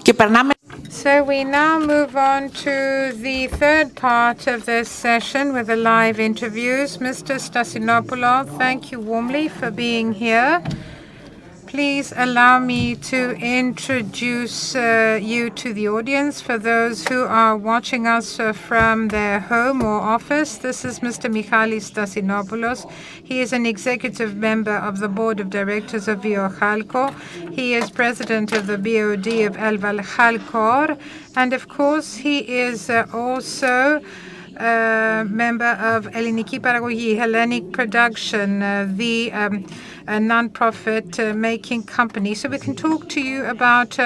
So we now move on to the third part of this session with the live interviews. Mr. Stassinopoulos, thank you warmly for being here. Please allow me to introduce you to the audience for those who are watching us from their home or office. This is Mr. Michalis Stassinopoulos. He is an executive member of the board of directors of VIOHALCO. He is president of the BOD of ELVALHALCOR. And of course, he is also member of Hellenic Hellenic Production, the non-profit making company. So we can talk to you about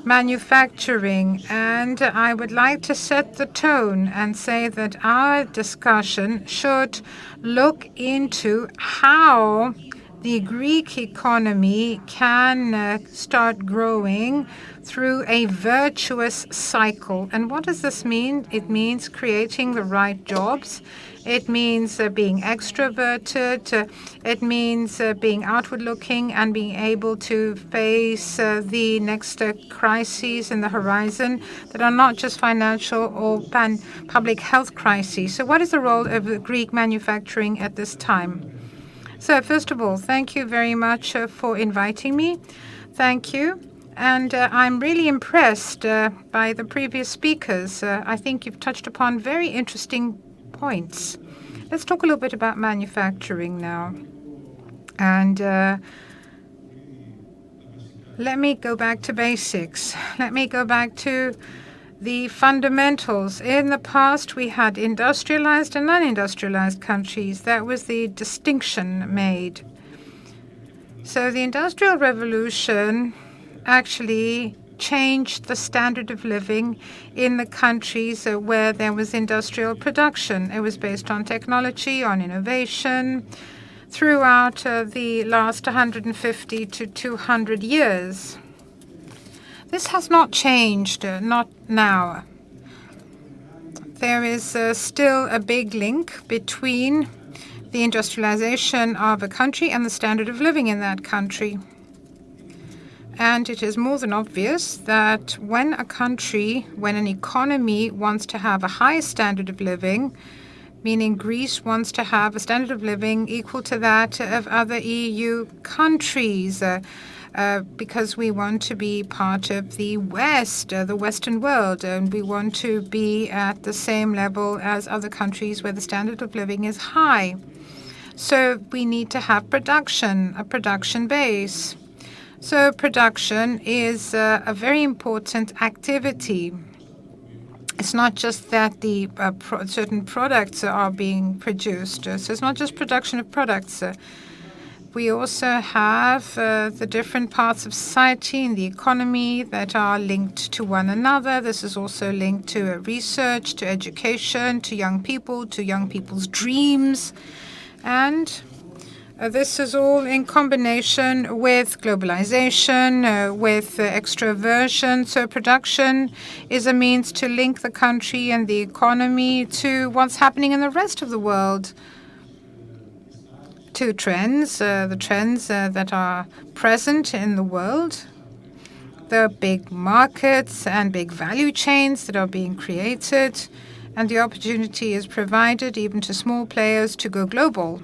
manufacturing. And I would like to set the tone and say that our discussion should look into how the Greek economy can start growing through a virtuous cycle. And what does this mean? It means creating the right jobs. It means being extroverted. It means being outward looking and being able to face the next crises in the horizon that are not just financial or public health crises. So what is the role of Greek manufacturing at this time? So first of all, thank you very much for inviting me. Thank you. And I'm really impressed by the previous speakers. I think you've touched upon very interesting points. Let's talk a little bit about manufacturing now. And let me go back to basics. Let me go back to the fundamentals. In the past, we had industrialized and non-industrialized countries. That was the distinction made. So the Industrial Revolution actually changed the standard of living in the countries where there was industrial production. It was based on technology, on innovation, throughout the last 150 to 200 years. This has not changed, not now. There is still a big link between the industrialization of a country and the standard of living in that country. And it is more than obvious that when a country, when an economy wants to have a high standard of living, meaning Greece wants to have a standard of living equal to that of other EU countries, because we want to be part of the West, the Western world, and we want to be at the same level as other countries where the standard of living is high. So we need to have production, a production base. So production is a very important activity. It's not just that the certain products are being produced. So it's not just production of products. We also have the different parts of society and the economy that are linked to one another. This is also linked to research, to education, to young people's dreams. And this is all in combination with globalization, with extroversion. So production is a means to link the country and the economy to what's happening in the rest of the world. Two trends, the trends that are present in the world, the big markets and big value chains that are being created, and the opportunity is provided even to small players to go global.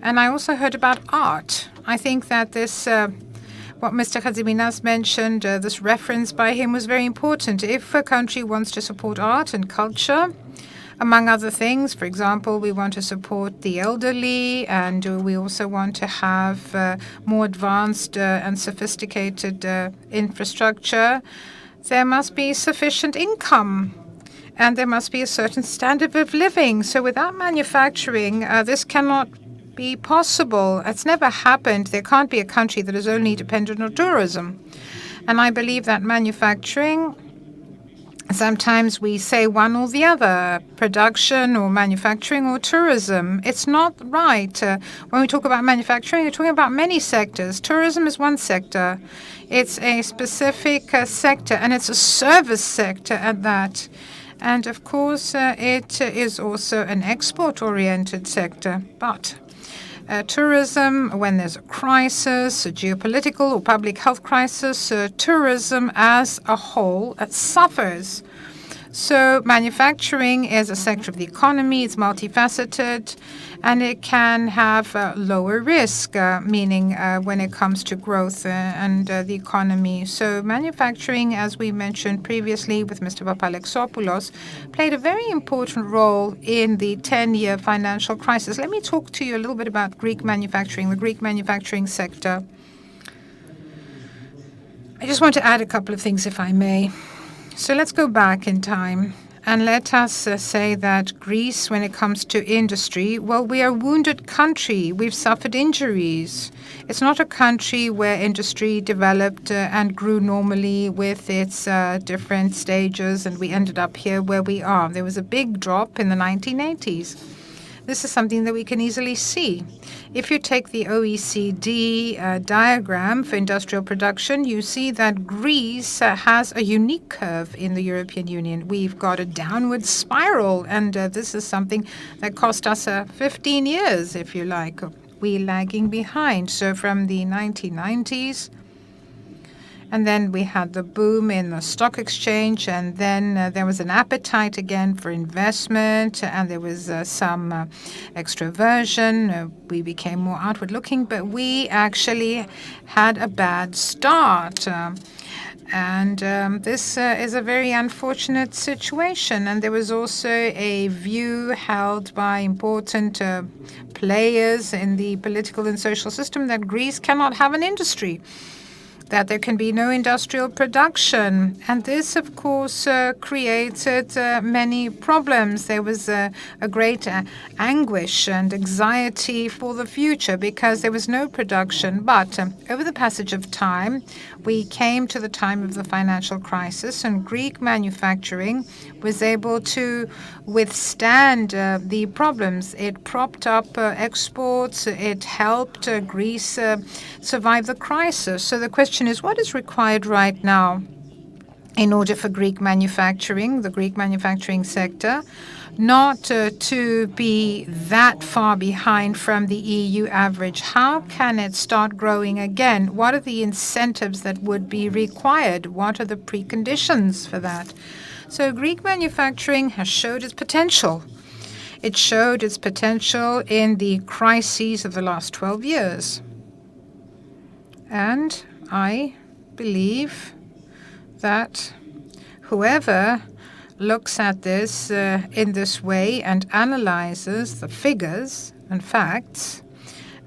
And I also heard about art. I think that this, what Mr. Hadjiminas mentioned, this reference by him was very important. If a country wants to support art and culture, among other things, for example, we want to support the elderly, and we also want to have more advanced and sophisticated infrastructure, there must be sufficient income. And there must be a certain standard of living. So without manufacturing, this cannot be possible. It's never happened. There can't be a country that is only dependent on tourism. And I believe that manufacturing, sometimes we say one or the other, production or manufacturing or tourism. It's not right. When we talk about manufacturing, we're talking about many sectors. Tourism is one sector. It's a specific sector, and it's a service sector at that. And of course, it is also an export-oriented sector. But tourism, when there's a crisis, a geopolitical or public health crisis, tourism as a whole suffers. So manufacturing is a sector of the economy, it's multifaceted, and it can have lower risk, meaning when it comes to growth and the economy. So manufacturing, as we mentioned previously with Mr. Papalexopoulos, played a very important role in the 10-year financial crisis. Let me talk to you a little bit about Greek manufacturing, the Greek manufacturing sector. I just want to add a couple of things, if I may. So let's go back in time and let us say that Greece, when it comes to industry, well, we are a wounded country. We've suffered injuries. It's not a country where industry developed and grew normally with its different stages, and we ended up here where we are. There was a big drop in the 1980s. This is something that we can easily see. If you take the OECD diagram for industrial production, you see that Greece has a unique curve in the European Union. We've got a downward spiral, and this is something that cost us 15 years, if you like. We're lagging behind. So from the 1990s, and then we had the boom in the stock exchange, and then there was an appetite again for investment, and there was some extroversion. We became more outward looking, but we actually had a bad start. And this is a very unfortunate situation. And there was also a view held by important players in the political and social system that Greece cannot have an industry, that there can be no industrial production. And this, of course, created many problems. There was a great anguish and anxiety for the future because there was no production. But over the passage of time, we came to the time of the financial crisis, and Greek manufacturing was able to withstand the problems. It propped up exports. It helped Greece survive the crisis. So the question is, what is required right now in order for Greek manufacturing, the Greek manufacturing sector, not to be that far behind from the EU average? How can it start growing again? What are the incentives that would be required? What are the preconditions for that? So Greek manufacturing has showed its potential. It showed its potential in the crises of the last 12 years. And I believe that whoever looks at this in this way and analyzes the figures and facts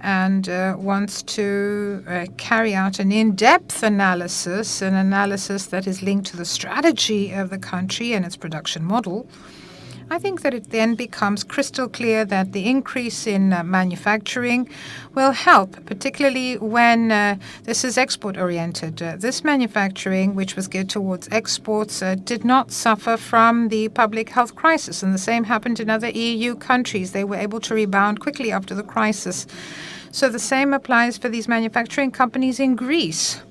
and wants to carry out an in-depth analysis, an analysis that is linked to the strategy of the country and its production model, I think that it then becomes crystal clear that the increase in manufacturing will help, particularly when this is export-oriented. This manufacturing, which was geared towards exports, did not suffer from the public health crisis, and the same happened in other EU countries. They were able to rebound quickly after the crisis. So the same applies for these manufacturing companies in Greece.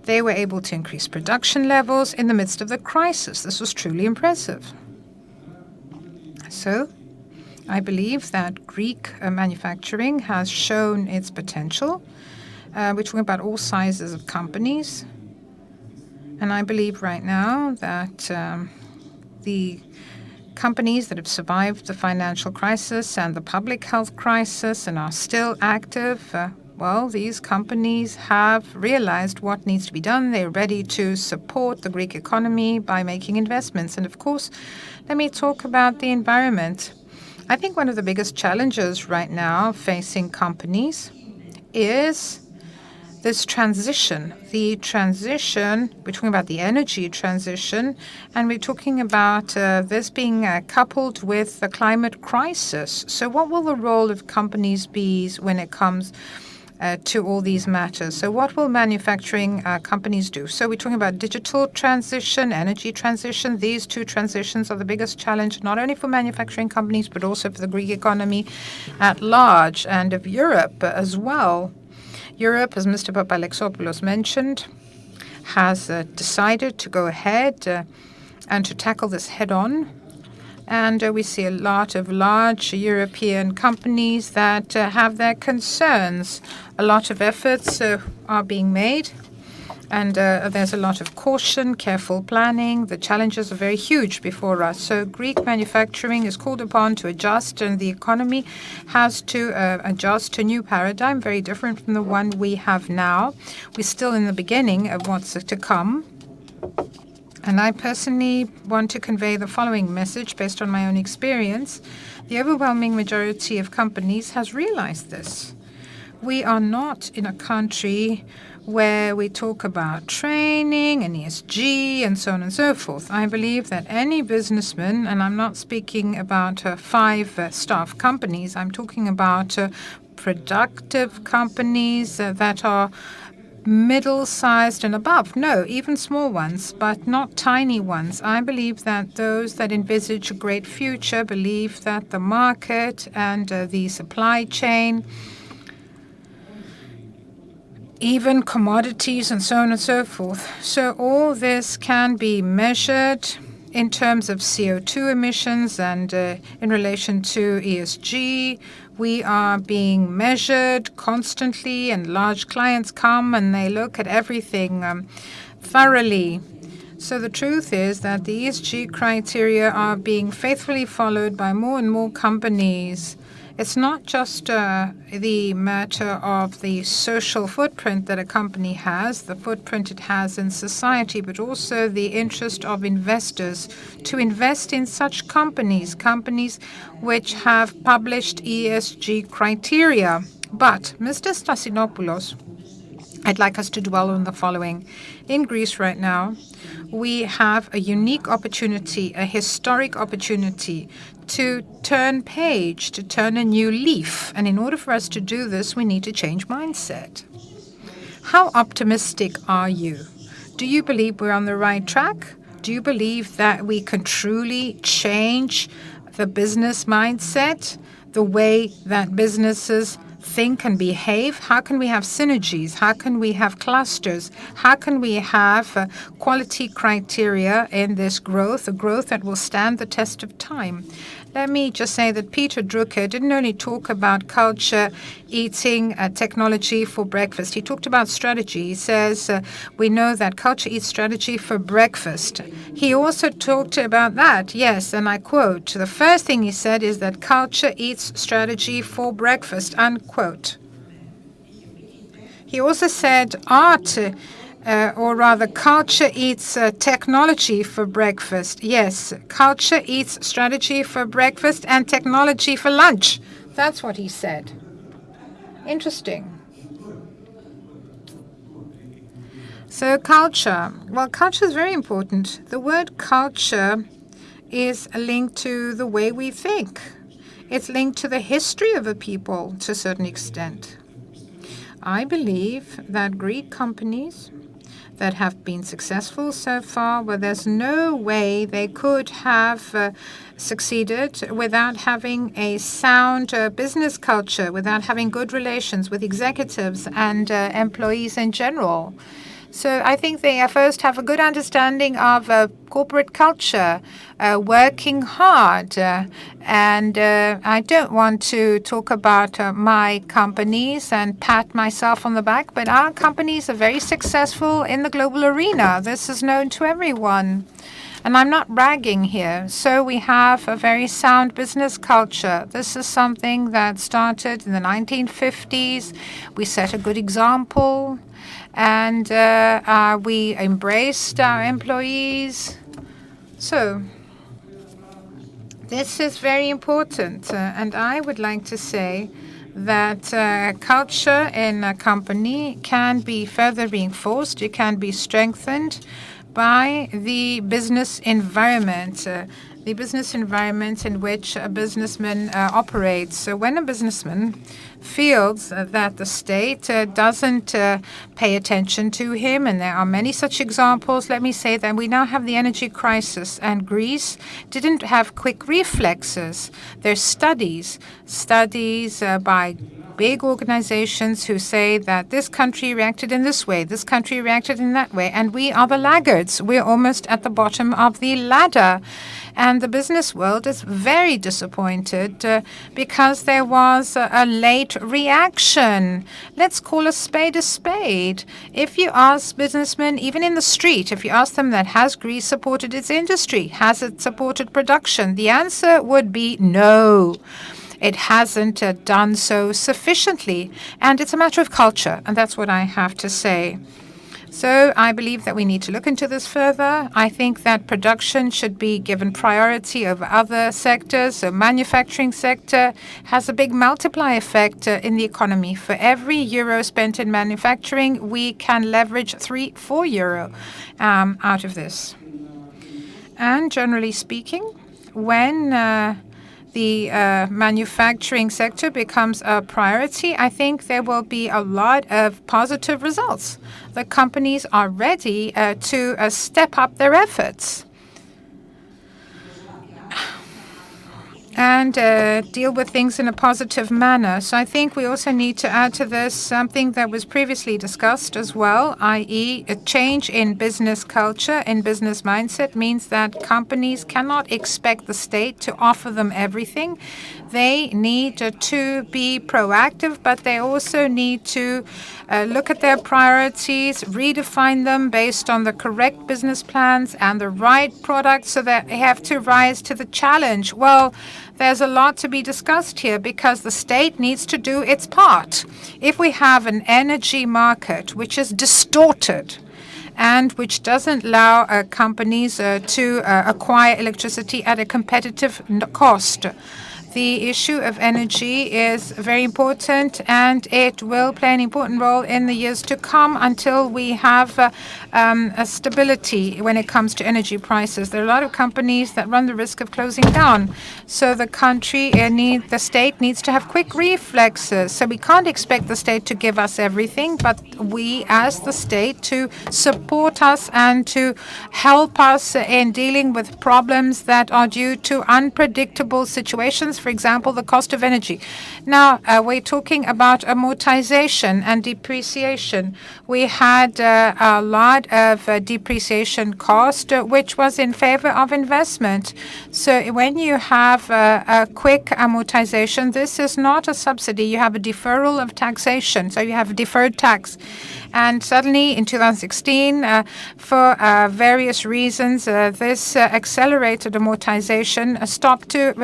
They were able to increase production levels in the midst of the crisis. This was truly impressive. So I believe that Greek manufacturing has shown its potential. We're talking about all sizes of companies. And I believe right now that the companies that have survived the financial crisis and the public health crisis and are still active, well, these companies have realized what needs to be done. They're ready to support the Greek economy by making investments. And of course, let me talk about the environment. I think one of the biggest challenges right now facing companies is this transition. The transition, we're talking about the energy transition, and we're talking about this being coupled with the climate crisis. So what will the role of companies be when it comes to all these matters? So what will manufacturing companies do? So we're talking about digital transition, energy transition. These two transitions are the biggest challenge, not only for manufacturing companies, but also for the Greek economy at large and of Europe as well. Europe, as Mr. Papalexopoulos mentioned, has decided to go ahead and to tackle this head on. And we see a lot of large European companies that have their concerns. A lot of efforts are being made. And there's a lot of caution, careful planning. The challenges are very huge before us. So Greek manufacturing is called upon to adjust, and the economy has to adjust to a new paradigm, very different from the one we have now. We're still in the beginning of what's to come. And I personally want to convey the following message based on my own experience. The overwhelming majority of companies has realized this. We are not in a country where we talk about training and ESG and so on and so forth. I believe that any businessman, and I'm not speaking about 5-staff companies, I'm talking about productive companies that are middle-sized and above. No, even small ones, but not tiny ones. I believe that those that envisage a great future believe that the market and the supply chain, even commodities and so on and so forth. So all this can be measured in terms of CO2 emissions and in relation to ESG. We are being measured constantly, and large clients come and they look at everything thoroughly. So the truth is that the ESG criteria are being faithfully followed by more and more companies. It's not just the matter of the social footprint that a company has, the footprint it has in society, but also the interest of investors to invest in such companies, companies which have published ESG criteria. But, Mr. Stassinopoulos, I'd like us to dwell on the following. In Greece right now, we have a unique opportunity, a historic opportunity to turn page, to turn a new leaf. And in order for us to do this, we need to change mindset. How optimistic are you? Do you believe we're on the right track? Do you believe that we can truly change the business mindset, the way that businesses think and behave? How can we have synergies? How can we have clusters? How can we have quality criteria in this growth, a growth that will stand the test of time? Let me just say that Peter Drucker didn't only talk about culture eating technology for breakfast. He talked about strategy. He says, we know that culture eats strategy for breakfast. He also talked about that, yes, and I quote, the first thing he said is that culture eats strategy for breakfast, unquote. He also said art, or rather culture eats technology for breakfast. Yes, culture eats strategy for breakfast and technology for lunch. That's what he said. Interesting. So culture. Well, culture is very important. The word culture is linked to the way we think. It's linked to the history of a people to a certain extent. I believe that Greek companies that have been successful so far, where there's no way they could have succeeded without having a sound business culture, without having good relations with executives and employees in general. So I think they first have a good understanding of corporate culture, working hard. And I don't want to talk about my companies and pat myself on the back, but our companies are very successful in the global arena. This is known to everyone. And I'm not bragging here. So we have a very sound business culture. This is something that started in the 1950s. We set a good example. And we embraced our employees. So this is very important. And I would like to say that culture in a company can be further reinforced. It can be strengthened by the business environment in which a businessman operates. So when a businessman feels that the state doesn't pay attention to him, and there are many such examples, let me say that we now have the energy crisis, and Greece didn't have quick reflexes. There's studies by big organizations who say that this country reacted in this way, this country reacted in that way, and we are the laggards. We're almost at the bottom of the ladder. And the business world is very disappointed because there was a late reaction. Let's call a spade a spade. If you ask businessmen, even in the street, if you ask them that, has Greece supported its industry? Has it supported production? The answer would be no. It hasn't done so sufficiently. And it's a matter of culture. And that's what I have to say. So I believe that we need to look into this further. I think that production should be given priority over other sectors. The manufacturing sector has a big multiply effect in the economy. For every euro spent in manufacturing, we can leverage 3-4 euro out of this. And generally speaking, when the manufacturing sector becomes a priority, I think there will be a lot of positive results. The companies are ready to step up their efforts and deal with things in a positive manner. So I think we also need to add to this something that was previously discussed as well, i.e. a change in business culture, in business mindset, means that companies cannot expect the state to offer them everything. They need to be proactive, but they also need to look at their priorities, redefine them based on the correct business plans and the right products so that they have to rise to the challenge. Well, there's a lot to be discussed here because the state needs to do its part. If we have an energy market which is distorted and which doesn't allow companies to acquire electricity at a competitive cost, the issue of energy is very important, and it will play an important role in the years to come until we have a stability when it comes to energy prices. There are a lot of companies that run the risk of closing down. So the the state needs to have quick reflexes. So we can't expect the state to give us everything, but we ask the state to support us and to help us in dealing with problems that are due to unpredictable situations. For example, the cost of energy. Now, we're talking about amortization and depreciation. We had a lot of depreciation cost, which was in favor of investment. So when you have a quick amortization, this is not a subsidy. You have a deferral of taxation. So you have deferred tax. And suddenly in 2016, for various reasons, this accelerated amortization stopped to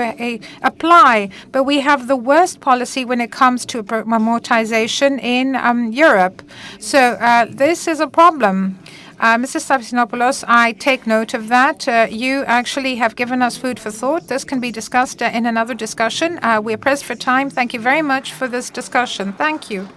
apply. But we have the worst policy when it comes to amortization in Europe. So this is a problem. Mr. Stassinopoulos, I take note of that. You actually have given us food for thought. This can be discussed in another discussion. We're pressed for time. Thank you very much for this discussion. Thank you.